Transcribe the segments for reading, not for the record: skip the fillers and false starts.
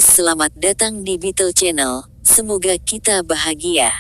Selamat datang di Beetle Channel, semoga kita bahagia.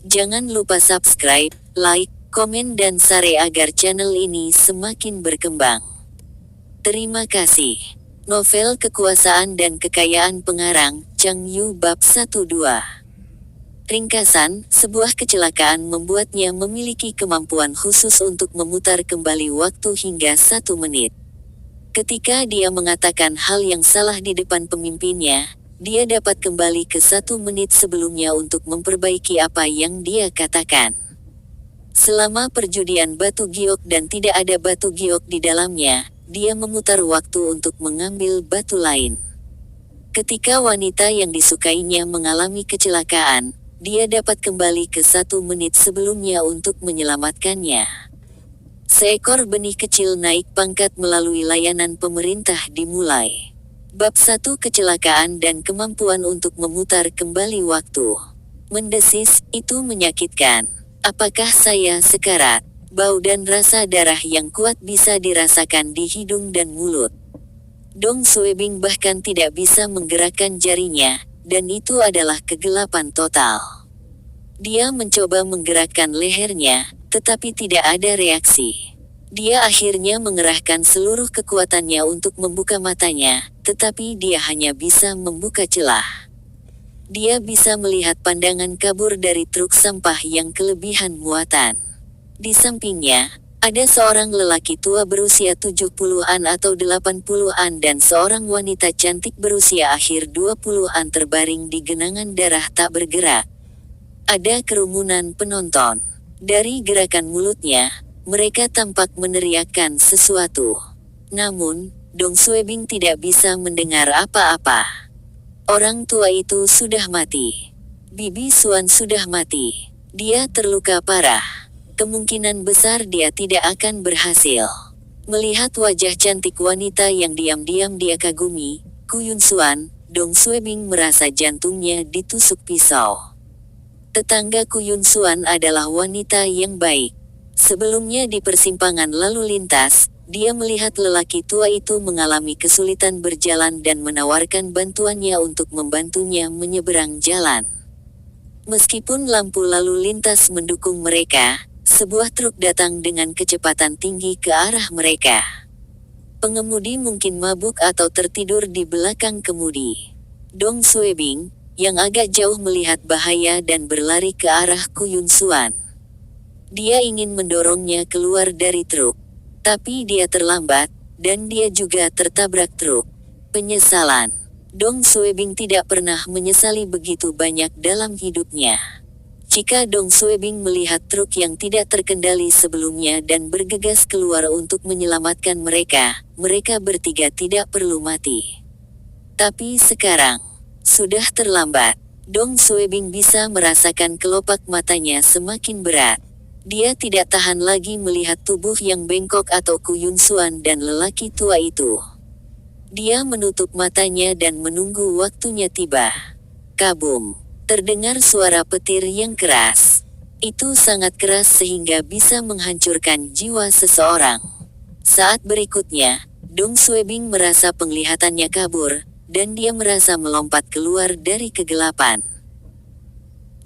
Jangan lupa subscribe, like, komen dan share agar channel ini semakin berkembang. Terima kasih. Novel Kekuasaan dan Kekayaan Pengarang, Chang Yu Bab 1-2. Ringkasan, sebuah kecelakaan membuatnya memiliki kemampuan khusus untuk memutar kembali waktu hingga 1 menit. Ketika dia mengatakan hal yang salah di depan pemimpinnya, dia dapat kembali ke 1 menit sebelumnya untuk memperbaiki apa yang dia katakan. Selama perjudian batu giok dan tidak ada batu giok di dalamnya, dia memutar waktu untuk mengambil batu lain. Ketika wanita yang disukainya mengalami kecelakaan, dia dapat kembali ke 1 menit sebelumnya untuk menyelamatkannya. Seekor benih kecil naik pangkat melalui layanan pemerintah dimulai. Bab 1 Kecelakaan dan Kemampuan untuk Memutar Kembali Waktu. Mendesis, itu menyakitkan. Apakah saya sekarat? Bau dan rasa darah yang kuat bisa dirasakan di hidung dan mulut. Dong Suebing bahkan tidak bisa menggerakkan jarinya, dan itu adalah kegelapan total. Dia mencoba menggerakkan lehernya, tetapi tidak ada reaksi. Dia akhirnya mengerahkan seluruh kekuatannya untuk membuka matanya, tetapi dia hanya bisa membuka celah. Dia bisa melihat pandangan kabur dari truk sampah yang kelebihan muatan. Di sampingnya, ada seorang lelaki tua berusia 70-an atau 80-an dan seorang wanita cantik berusia akhir 20-an terbaring di genangan darah tak bergerak. Ada kerumunan penonton. Dari gerakan mulutnya, mereka tampak meneriakkan sesuatu. Namun, Dong Suebing tidak bisa mendengar apa-apa. Orang tua itu sudah mati. Bibi Suan sudah mati. Dia terluka parah. Kemungkinan besar dia tidak akan berhasil. Melihat wajah cantik wanita yang diam-diam dia kagumi, Kuyun Suan, Dong Suebing merasa jantungnya ditusuk pisau. Tetangga Kuyun Suan adalah wanita yang baik. Sebelumnya di persimpangan lalu lintas, dia melihat lelaki tua itu mengalami kesulitan berjalan dan menawarkan bantuannya untuk membantunya menyeberang jalan. Meskipun lampu lalu lintas mendukung mereka, sebuah truk datang dengan kecepatan tinggi ke arah mereka. Pengemudi mungkin mabuk atau tertidur di belakang kemudi. Dong Suebing, yang agak jauh melihat bahaya dan berlari ke arah Kuyun Suan. Dia ingin mendorongnya keluar dari truk. Tapi dia terlambat, dan dia juga tertabrak truk. Penyesalan. Dong Suebing tidak pernah menyesali begitu banyak dalam hidupnya. Jika Dong Suebing melihat truk yang tidak terkendali sebelumnya dan bergegas keluar untuk menyelamatkan mereka, mereka bertiga tidak perlu mati. Tapi sekarang, sudah terlambat. Dong Suebing bisa merasakan kelopak matanya semakin berat. Dia tidak tahan lagi melihat tubuh yang bengkok atau Kuyun Suan dan lelaki tua itu. Dia menutup matanya dan menunggu waktunya tiba. Kabum. Terdengar suara petir yang keras. Itu sangat keras sehingga bisa menghancurkan jiwa seseorang. Saat berikutnya, Dong Suebing merasa penglihatannya kabur, dan dia merasa melompat keluar dari kegelapan.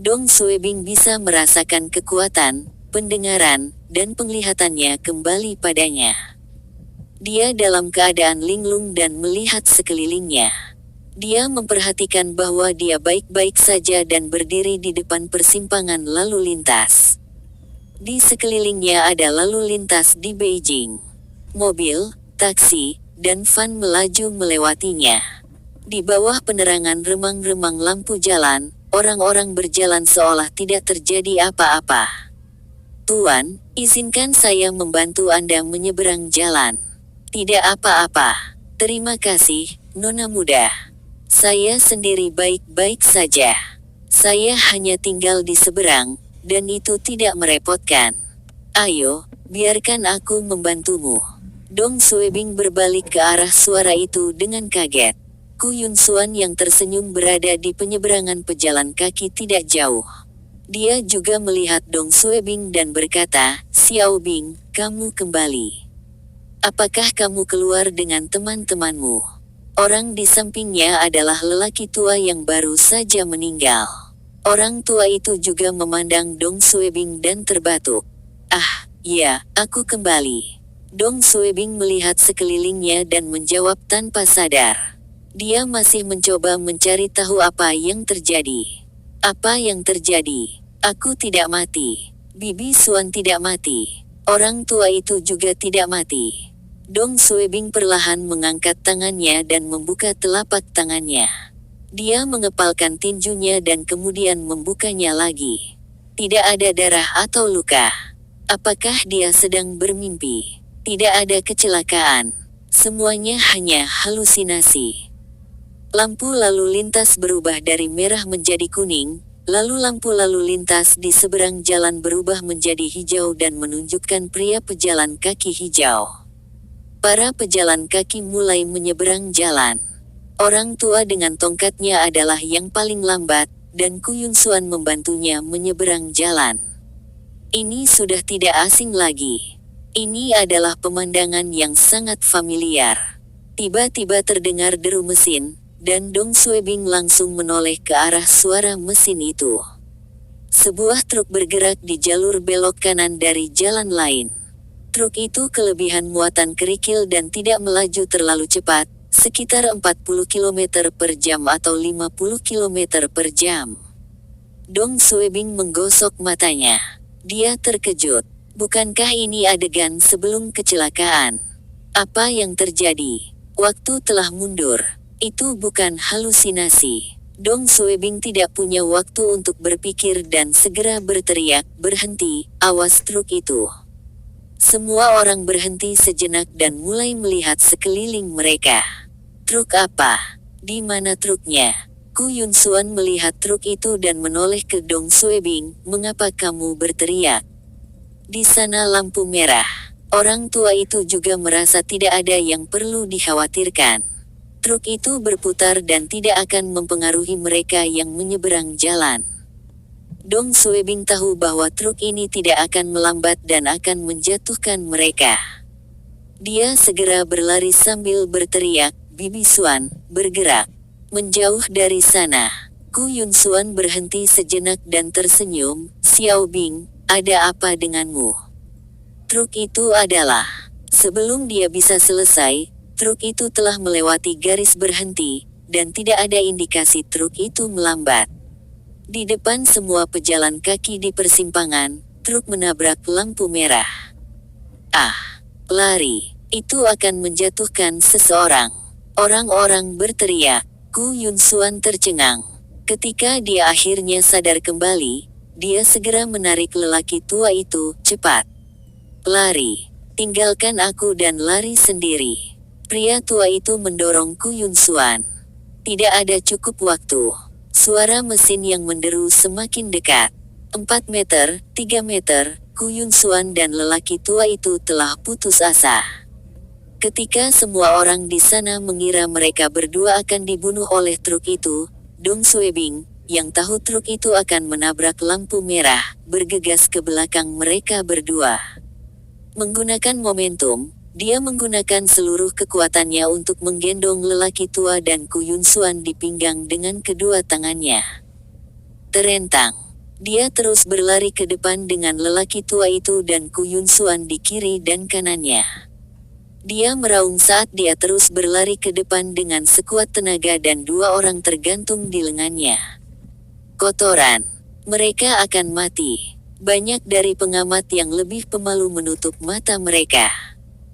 Dong Suebing bisa merasakan kekuatan, pendengaran, dan penglihatannya kembali padanya. Dia dalam keadaan linglung dan melihat sekelilingnya. Dia memperhatikan bahwa dia baik-baik saja dan berdiri di depan persimpangan lalu lintas. Di sekelilingnya ada lalu lintas di Beijing. Mobil, taksi, dan van melaju melewatinya. Di bawah penerangan remang-remang lampu jalan, orang-orang berjalan seolah tidak terjadi apa-apa. Tuan, izinkan saya membantu Anda menyeberang jalan. Tidak apa-apa. Terima kasih, Nona muda. Saya sendiri baik-baik saja. Saya hanya tinggal di seberang, dan itu tidak merepotkan. Ayo, biarkan aku membantumu. Dong Suebing berbalik ke arah suara itu dengan kaget. Kuyun Suan yang tersenyum berada di penyeberangan pejalan kaki tidak jauh. Dia juga melihat Dong Suebing dan berkata, "Xiao Bing, kamu kembali. Apakah kamu keluar dengan teman-temanmu?" Orang di sampingnya adalah lelaki tua yang baru saja meninggal. Orang tua itu juga memandang Dong Suebing dan terbatuk. Ah, ya, aku kembali. Dong Suebing melihat sekelilingnya dan menjawab tanpa sadar. Dia masih mencoba mencari tahu apa yang terjadi. Apa yang terjadi? Aku tidak mati. Bibi Suan tidak mati. Orang tua itu juga tidak mati. Dong Suebing perlahan mengangkat tangannya dan membuka telapak tangannya. Dia mengepalkan tinjunya dan kemudian membukanya lagi. Tidak ada darah atau luka. Apakah dia sedang bermimpi? Tidak ada kecelakaan. Semuanya hanya halusinasi. Lampu lalu lintas berubah dari merah menjadi kuning, lalu lampu lalu lintas di seberang jalan berubah menjadi hijau dan menunjukkan pria pejalan kaki hijau. Para pejalan kaki mulai menyeberang jalan. Orang tua dengan tongkatnya adalah yang paling lambat, dan Ku Yun Suan membantunya menyeberang jalan. Ini sudah tidak asing lagi. Ini adalah pemandangan yang sangat familiar. Tiba-tiba terdengar deru mesin, dan Dong Suebing langsung menoleh ke arah suara mesin itu. Sebuah truk bergerak di jalur belok kanan dari jalan lain. Truk itu kelebihan muatan kerikil dan tidak melaju terlalu cepat, sekitar 40 km per jam atau 50 km per jam. Dong Suebing menggosok matanya. Dia terkejut. Bukankah ini adegan sebelum kecelakaan? Apa yang terjadi? Waktu telah mundur. Itu bukan halusinasi. Dong Suebing tidak punya waktu untuk berpikir dan segera berteriak, "Berhenti, awas truk itu!" Semua orang berhenti sejenak dan mulai melihat sekeliling mereka. Truk apa? Di mana truknya? Ku Yun Suan melihat truk itu dan menoleh ke Dong Suebing, "Mengapa kamu berteriak? Di sana lampu merah." Orang tua itu juga merasa tidak ada yang perlu dikhawatirkan. Truk itu berputar dan tidak akan mempengaruhi mereka yang menyeberang jalan. Dong Suebing tahu bahwa truk ini tidak akan melambat dan akan menjatuhkan mereka. Dia segera berlari sambil berteriak, "Bibi Suan, bergerak. Menjauh dari sana." Ku Yun Suan berhenti sejenak dan tersenyum, "Xiao Bing, ada apa denganmu?" Truk itu adalah. Sebelum dia bisa selesai, truk itu telah melewati garis berhenti, dan tidak ada indikasi truk itu melambat. Di depan semua pejalan kaki di persimpangan, truk menabrak lampu merah. Ah, lari. Itu akan menjatuhkan seseorang. Orang-orang berteriak. Ku Yun Suan tercengang. Ketika dia akhirnya sadar kembali, dia segera menarik lelaki tua itu, "Cepat. Lari. Tinggalkan aku dan lari sendiri." Pria tua itu mendorong Ku Yun Suan. Tidak ada cukup waktu. Suara mesin yang menderu semakin dekat. 4 meter, 3 meter, Ku Yun Suan dan lelaki tua itu telah putus asa. Ketika semua orang di sana mengira mereka berdua akan dibunuh oleh truk itu, Dong Suebing, yang tahu truk itu akan menabrak lampu merah, bergegas ke belakang mereka berdua. Menggunakan momentum, dia menggunakan seluruh kekuatannya untuk menggendong lelaki tua dan Ku Yun Suan di pinggang dengan kedua tangannya. Terentang. Dia terus berlari ke depan dengan lelaki tua itu dan Ku Yun Suan di kiri dan kanannya. Dia meraung saat dia terus berlari ke depan dengan sekuat tenaga dan dua orang tergantung di lengannya. Kotoran. Mereka akan mati. Banyak dari pengamat yang lebih pemalu menutup mata mereka.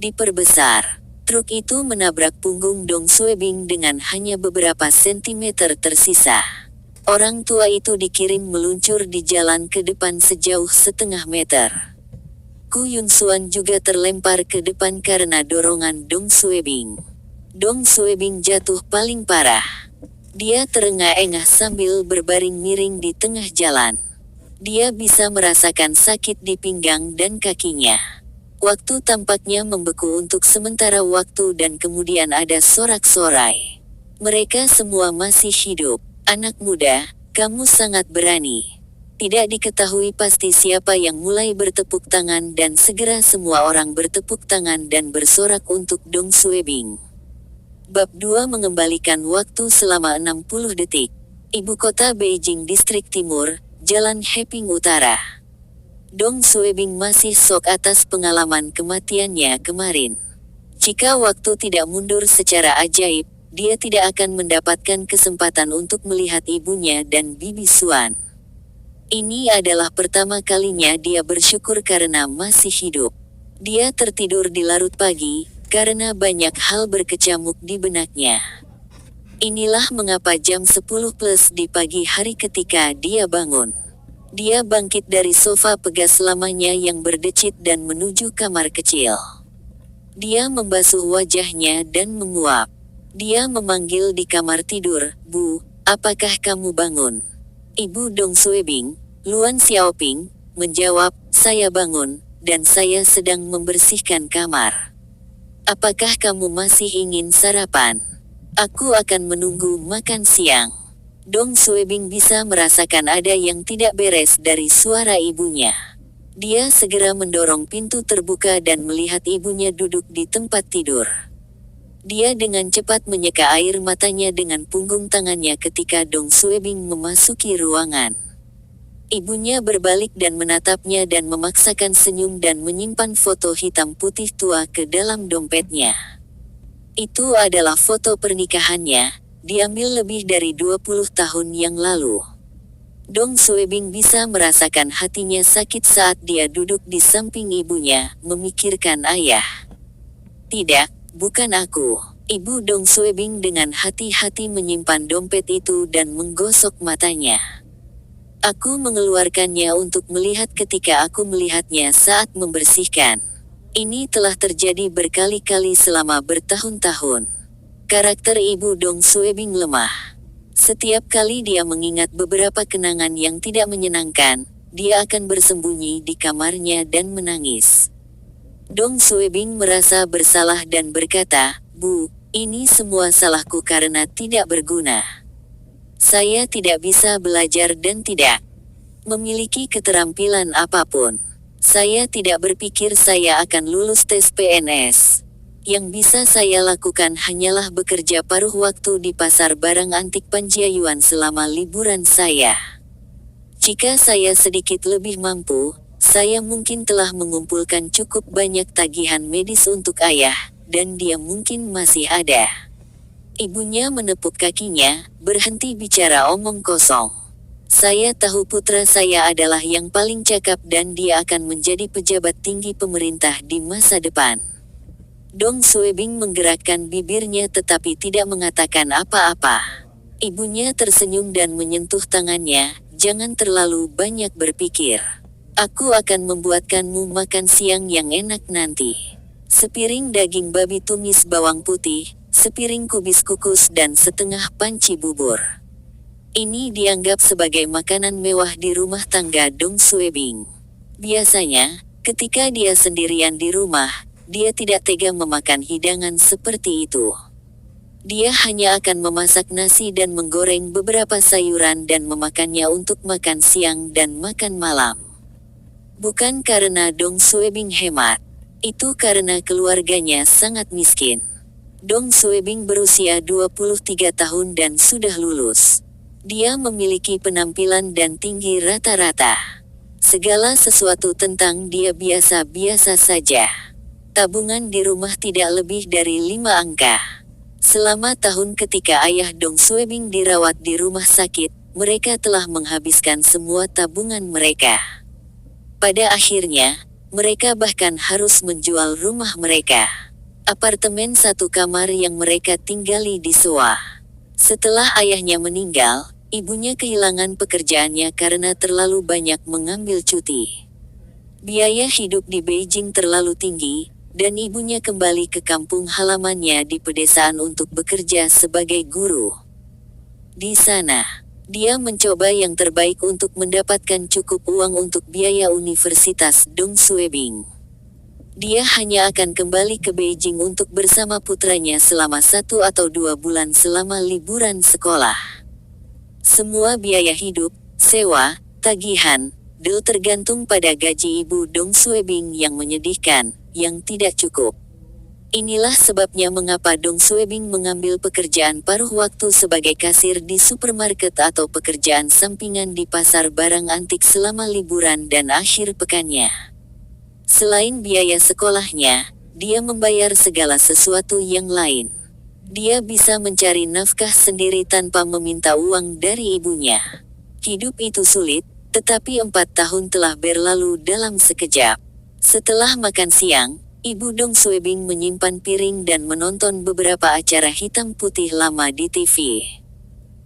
Diperbesar. Truk itu menabrak punggung Dong Suebing dengan hanya beberapa sentimeter tersisa. Orang tua itu dikirim meluncur di jalan ke depan sejauh setengah meter. Ku Yun Suan juga terlempar ke depan karena dorongan Dong Suebing. Dong Suebing jatuh paling parah. Dia terengah-engah sambil berbaring miring di tengah jalan. Dia bisa merasakan sakit di pinggang dan kakinya. Waktu tampaknya membeku untuk sementara waktu dan kemudian ada sorak-sorai. Mereka semua masih hidup. "Anak muda, kamu sangat berani." Tidak diketahui pasti siapa yang mulai bertepuk tangan dan segera semua orang bertepuk tangan dan bersorak untuk Dong Suebing. Bab 2 mengembalikan waktu selama 60 detik. Ibu kota Beijing Distrik Timur, Jalan Heping Utara. Dong Suebing masih shock atas pengalaman kematiannya kemarin. Jika waktu tidak mundur secara ajaib, dia tidak akan mendapatkan kesempatan untuk melihat ibunya dan Bibi Xuan. Ini adalah pertama kalinya dia bersyukur karena masih hidup. Dia tertidur di larut pagi, karena banyak hal berkecamuk di benaknya. Inilah mengapa jam 10 plus di pagi hari ketika dia bangun. Dia bangkit dari sofa pegas lamanya yang berdecit dan menuju kamar kecil. Dia membasuh wajahnya dan menguap. Dia memanggil di kamar tidur, "Bu, apakah kamu bangun?" Ibu Dong Suebing, Luan Xiaoping, menjawab, "Saya bangun, dan saya sedang membersihkan kamar. Apakah kamu masih ingin sarapan? Aku akan menunggu makan siang." Dong Suebing bisa merasakan ada yang tidak beres dari suara ibunya. Dia segera mendorong pintu terbuka dan melihat ibunya duduk di tempat tidur. Dia dengan cepat menyeka air matanya dengan punggung tangannya ketika Dong Suebing memasuki ruangan. Ibunya berbalik dan menatapnya dan memaksakan senyum dan menyimpan foto hitam putih tua ke dalam dompetnya. Itu adalah foto pernikahannya, diambil lebih dari 20 tahun yang lalu. Dong Suebing bisa merasakan hatinya sakit saat dia duduk di samping ibunya, memikirkan ayah. "Tidak, bukan aku." Ibu Dong Suebing dengan hati-hati menyimpan dompet itu dan menggosok matanya. "Aku mengeluarkannya untuk melihat ketika aku melihatnya saat membersihkan. Ini telah terjadi berkali-kali selama bertahun-tahun." Karakter Ibu Dong Suebing lemah. Setiap kali dia mengingat beberapa kenangan yang tidak menyenangkan, dia akan bersembunyi di kamarnya dan menangis. Dong Suebing merasa bersalah dan berkata, "Bu, ini semua salahku karena tidak berguna. Saya tidak bisa belajar dan tidak memiliki keterampilan apapun. Saya tidak berpikir saya akan lulus tes PNS. Yang bisa saya lakukan hanyalah bekerja paruh waktu di pasar barang antik Panjiayuan selama liburan saya. Jika saya sedikit lebih mampu, saya mungkin telah mengumpulkan cukup banyak tagihan medis untuk ayah, dan dia mungkin masih ada." Ibunya menepuk kakinya, "Berhenti bicara omong kosong. Saya tahu putra saya adalah yang paling cakap dan dia akan menjadi pejabat tinggi pemerintah di masa depan." Dong Suebing menggerakkan bibirnya tetapi tidak mengatakan apa-apa. Ibunya tersenyum dan menyentuh tangannya, "Jangan terlalu banyak berpikir. Aku akan membuatkanmu makan siang yang enak nanti. Sepiring daging babi tumis bawang putih, sepiring kubis kukus dan setengah panci bubur." Ini dianggap sebagai makanan mewah di rumah tangga Dong Suebing. Biasanya, ketika dia sendirian di rumah, dia tidak tega memakan hidangan seperti itu. Dia hanya akan memasak nasi dan menggoreng beberapa sayuran dan memakannya untuk makan siang dan makan malam. Bukan karena Dong Suebing hemat. Itu karena keluarganya sangat miskin. Dong Suebing berusia 23 tahun dan sudah lulus. Dia memiliki penampilan dan tinggi rata-rata. Segala sesuatu tentang dia biasa-biasa saja. Tabungan di rumah tidak lebih dari 5 angka. Selama tahun ketika ayah Dong Suebing dirawat di rumah sakit, mereka telah menghabiskan semua tabungan mereka. Pada akhirnya, mereka bahkan harus menjual rumah mereka. Apartemen satu kamar yang mereka tinggali disewa. Setelah ayahnya meninggal, ibunya kehilangan pekerjaannya karena terlalu banyak mengambil cuti. Biaya hidup di Beijing terlalu tinggi, dan ibunya kembali ke kampung halamannya di pedesaan untuk bekerja sebagai guru. Di sana, dia mencoba yang terbaik untuk mendapatkan cukup uang untuk biaya Universitas Dong Suebing. Dia hanya akan kembali ke Beijing untuk bersama putranya selama 1 atau 2 bulan selama liburan sekolah. Semua biaya hidup, sewa, tagihan, tergantung pada gaji Ibu Dong Suebing yang menyedihkan, yang tidak cukup. Inilah sebabnya mengapa Dong Suebing mengambil pekerjaan paruh waktu sebagai kasir di supermarket atau pekerjaan sampingan di pasar barang antik selama liburan dan akhir pekannya. Selain biaya sekolahnya, dia membayar segala sesuatu yang lain. Dia bisa mencari nafkah sendiri tanpa meminta uang dari ibunya. Hidup itu sulit, tetapi 4 tahun telah berlalu dalam sekejap. Setelah makan siang, Ibu Dong Suebing menyimpan piring dan menonton beberapa acara hitam putih lama di TV.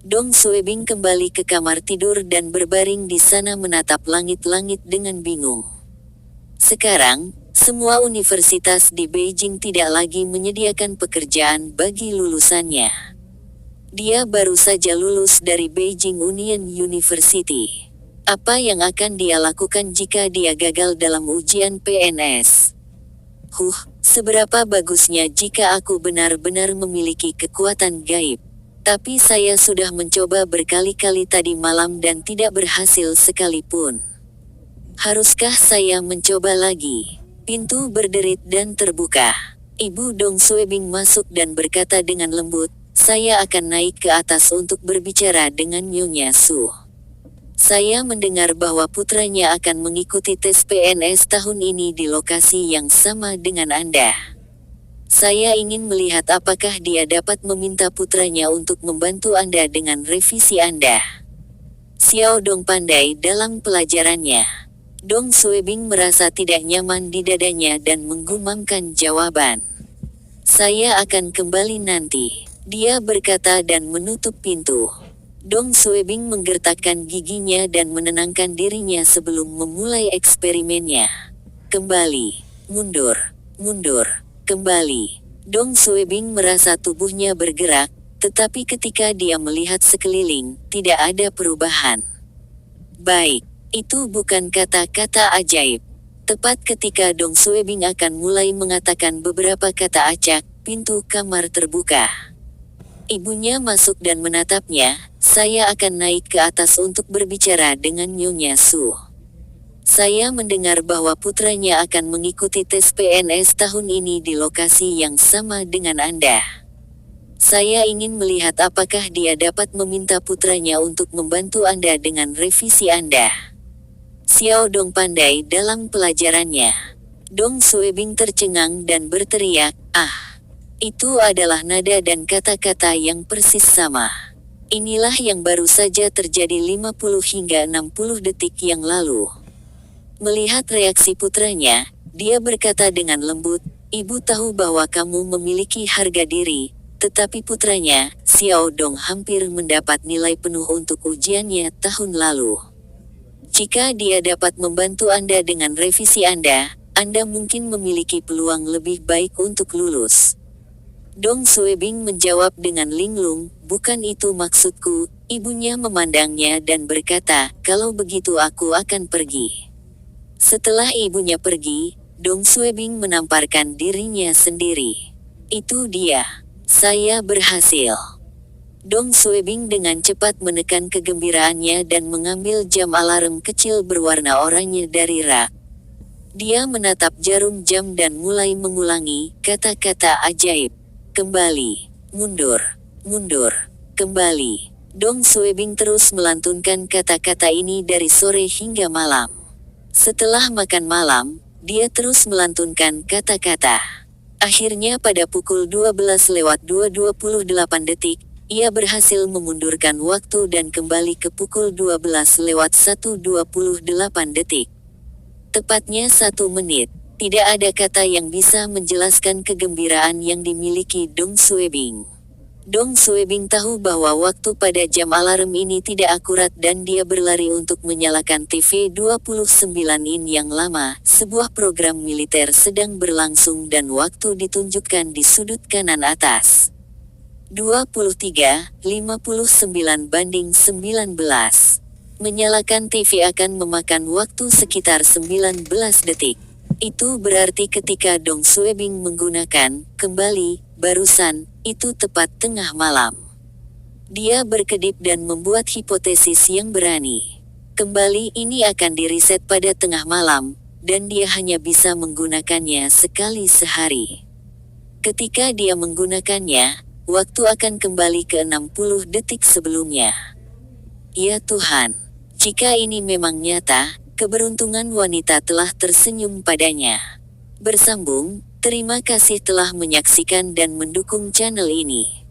Dong Suebing kembali ke kamar tidur dan berbaring di sana menatap langit-langit dengan bingung. Sekarang, semua universitas di Beijing tidak lagi menyediakan pekerjaan bagi lulusannya. Dia baru saja lulus dari Beijing Union University. Apa yang akan dia lakukan jika dia gagal dalam ujian PNS? Seberapa bagusnya jika aku benar-benar memiliki kekuatan gaib. Tapi saya sudah mencoba berkali-kali tadi malam dan tidak berhasil sekalipun. Haruskah saya mencoba lagi? Pintu berderit dan terbuka. Ibu Dong Suebing masuk dan berkata dengan lembut, "Saya akan naik ke atas untuk berbicara dengan Nyonya Su. Saya mendengar bahwa putranya akan mengikuti tes PNS tahun ini di lokasi yang sama dengan Anda. Saya ingin melihat apakah dia dapat meminta putranya untuk membantu Anda dengan revisi Anda." Xiao Dong pandai dalam pelajarannya. Dong Suebing merasa tidak nyaman di dadanya dan menggumamkan jawaban. "Saya akan kembali nanti," dia berkata dan menutup pintu. Dong Suebing menggertakkan giginya dan menenangkan dirinya sebelum memulai eksperimennya. Kembali, mundur, mundur, kembali. Dong Suebing merasa tubuhnya bergerak, tetapi ketika dia melihat sekeliling, tidak ada perubahan. Baik, itu bukan kata-kata ajaib. Tepat ketika Dong Suebing akan mulai mengatakan beberapa kata acak, pintu kamar terbuka. Ibunya masuk dan menatapnya. "Saya akan naik ke atas untuk berbicara dengan Nyonya Su. Saya mendengar bahwa putranya akan mengikuti tes PNS tahun ini di lokasi yang sama dengan Anda. Saya ingin melihat apakah dia dapat meminta putranya untuk membantu Anda dengan revisi Anda." Xiao Dong pandai dalam pelajarannya. Dong Suebing tercengang dan berteriak, Itu adalah nada dan kata-kata yang persis sama. Inilah yang baru saja terjadi 50 hingga 60 detik yang lalu. Melihat reaksi putranya, dia berkata dengan lembut, "Ibu tahu bahwa kamu memiliki harga diri," tetapi putranya, Xiao Dong hampir mendapat nilai penuh untuk ujiannya tahun lalu. "Jika dia dapat membantu Anda dengan revisi Anda mungkin memiliki peluang lebih baik untuk lulus." Dong Suebing menjawab dengan linglung, "Bukan itu maksudku." Ibunya memandangnya dan berkata, "Kalau begitu aku akan pergi." Setelah ibunya pergi, Dong Suebing menamparkan dirinya sendiri. "Itu dia. Saya berhasil." Dong Suebing dengan cepat menekan kegembiraannya dan mengambil jam alarm kecil berwarna oranye dari rak. Dia menatap jarum jam dan mulai mengulangi kata-kata ajaib. Kembali, mundur, mundur, kembali. Dong Suebing terus melantunkan kata-kata ini dari sore hingga malam. Setelah makan malam, dia terus melantunkan kata-kata. Akhirnya pada pukul 12:2:28, ia berhasil memundurkan waktu dan kembali ke pukul 12:1:28. Tepatnya 1 menit. Tidak ada kata yang bisa menjelaskan kegembiraan yang dimiliki Dong Suebing. Dong Suebing tahu bahwa waktu pada jam alarm ini tidak akurat dan dia berlari untuk menyalakan TV 29 in yang lama. Sebuah program militer sedang berlangsung dan waktu ditunjukkan di sudut kanan atas. 23:59:19. Menyalakan TV akan memakan waktu sekitar 19 detik. Itu berarti ketika Dong Suebing menggunakan kembali barusan, itu tepat tengah malam. Dia berkedip dan membuat hipotesis yang berani. Kembali ini akan diriset pada tengah malam, dan dia hanya bisa menggunakannya sekali sehari. Ketika dia menggunakannya, waktu akan kembali ke 60 detik sebelumnya. Ya Tuhan, jika ini memang nyata, keberuntungan wanita telah tersenyum padanya. Bersambung, terima kasih telah menyaksikan dan mendukung channel ini.